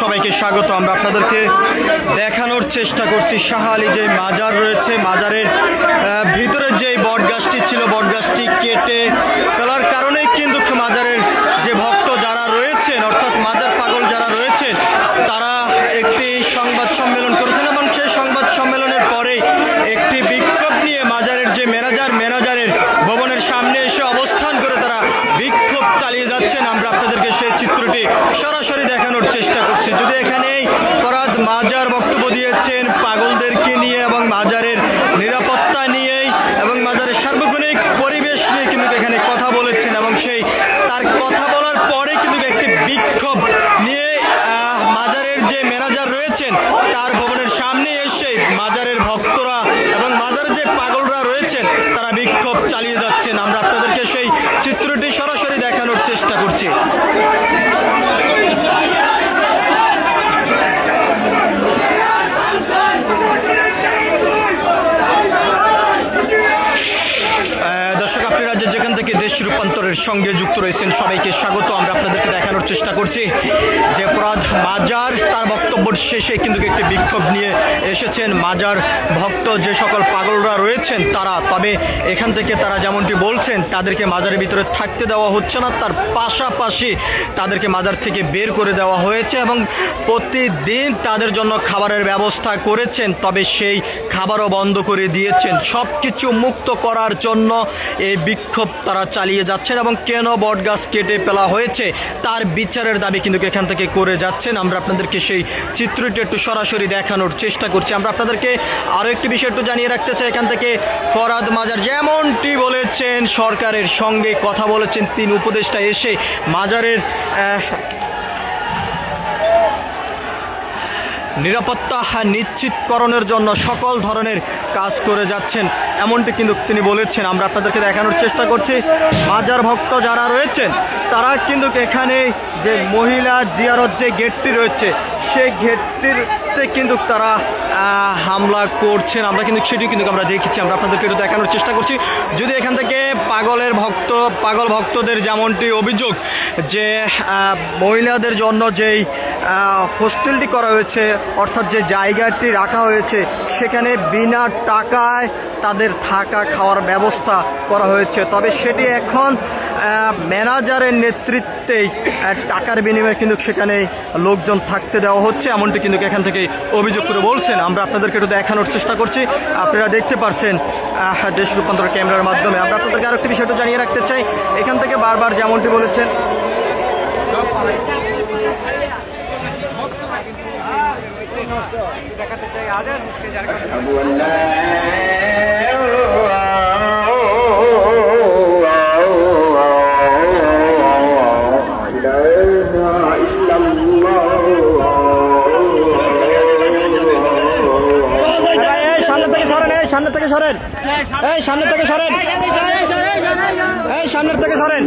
সবাইকে স্বাগত। আমরা আপনাদেরকে দেখানোর চেষ্টা করছি শাহ আলী যে মাজার রয়েছে, মাজারের ভিতরে যে বট গাছটি ছিল, বট গাছটি কেটে ফেলার কারণেই কিন্তু মাজারের যে ভক্ত যারা রয়েছেন, অর্থাৎ মাজার পাগল যারা রয়েছেন, তারা একটি সংবাদ সম্মেলন করেছেন এবং সেই সংবাদ সম্মেলনের পরেই একটি বিক্ষোভ নিয়ে মাজারের যে ম্যানেজারের ভবনের সামনে এসে অবস্থান করে তারা বিক্ষোভ চালিয়ে যাচ্ছেন। আমরা আপনাদেরকে সেই চিত্রটি সরাসরি দেখানোর চেষ্টা করছি। যদি এখানে ফরহাদ মাজার বক্তব্য দিয়েছেন পাগলদেরকে নিয়ে এবং মাজারের নিরাপত্তা নিয়েই এবং মাজারের সার্বজনীন পরিবেশ নিয়ে কিন্তু এখানে কথা বলেছেন এবং সেই তার কথা বলার পরে কিন্তু একটি বিক্ষোভ নিয়ে মাজারের যে ম্যানেজার রয়েছেন তার ভবনের সামনে এসে মাজারের ভক্তরা এবং মাজারের যে পাগলরা রয়েছেন তারা বিক্ষোভ চালিয়ে যাচ্ছেন। আমরা আপনাদেরকে সেই চিত্রটি সরাসরি দেখানোর চেষ্টা করছি। দর্শক, আপনি রাজ্যের যেখান থেকে দেশ রূপান্তরের সঙ্গে যুক্ত রয়েছেন সবাইকে স্বাগত। আমরা আপনাদেরকে দেখানোর চেষ্টা করছি যে ফরহাদ মাজার তার বক্তব্য শেষে কিন্তু একটি বিক্ষোভ নিয়ে এসেছেন মাজার ভক্ত যে সকল পাগলরা রয়েছেন তারা। তবে এখান থেকে তারা যেমনটি বলছেন তাদেরকে মাজারের ভিতরে থাকতে দেওয়া হচ্ছে না, তার পাশাপাশি তাদেরকে মাজার থেকে বের করে দেওয়া হয়েছে এবং প্রতিদিন তাদের জন্য খাবারের ব্যবস্থা করেছেন, তবে সেই খাবারও বন্ধ করে দিয়েছেন। সব কিছু মুক্ত করার জন্য এই বিক্ষোভ তারা চালিয়ে যাচ্ছেন এবং কেন বটগাছ কেটে ফেলা হয়েছে তার বিচারের দাবি কিন্তু এখান থেকে করে যাচ্ছেন। আমরা আপনাদেরকে সেই চিত্রটি একটু সরাসরি দেখানোর চেষ্টা করছি। আমরা আপনাদেরকে আরও একটি বিষয় একটু জানিয়ে রাখতে চাই, এখান থেকে ফরহাদ মাজার যেমনটি বলেছেন সরকারের সঙ্গে কথা বলেছেন, 3 উপদেষ্টা এসে মাজারের নিরাপত্তা নিশ্চিতকরণের জন্য সকল ধরনের কাজ করে যাচ্ছেন, এমনটি কিন্তু তিনি বলেছেন। আমরা আপনাদেরকে দেখানোর চেষ্টা করছি মাজার ভক্ত যারা রয়েছেন তারা কিন্তু এখানে যে মহিলা জিয়ারত যে গেটটি রয়েছে সেই গেটটিতে কিন্তু তারা হামলা করছেন। আমরা কিন্তু সেটি কিন্তু আমরা দেখেছি, আমরা আপনাদেরকে একটু দেখানোর চেষ্টা করছি। যদি এখান থেকে পাগল ভক্তদের যেমনটি অভিযোগ যে মহিলাদের জন্য যেই হোস্টেলটি করা হয়েছে, অর্থাৎ যে জায়গাটি রাখা হয়েছে সেখানে বিনা টাকায় তাদের থাকা খাওয়ার ব্যবস্থা করা হয়েছে, তবে সেটি এখন ম্যানেজারের নেতৃত্বেই টাকার বিনিময়ে কিন্তু সেখানে লোকজন থাকতে দেওয়া হচ্ছে, এমনটি কিন্তু এখান থেকে অভিযোগ করে বলছেন। আমরা আপনাদেরকে একটু দেখানোর চেষ্টা করছি, আপনারা দেখতে পারছেন দেশ রূপান্তর ক্যামেরার মাধ্যমে। আমরা আপনাদেরকে আরেকটি বিষয়টা জানিয়ে রাখতে চাই, এখান থেকে বারবার যেমনটি বলেছেন দেখাতে চাই সামনে থেকে সরেন, এই সামনে থেকে সরেন, এই সামনের থেকে সরেন।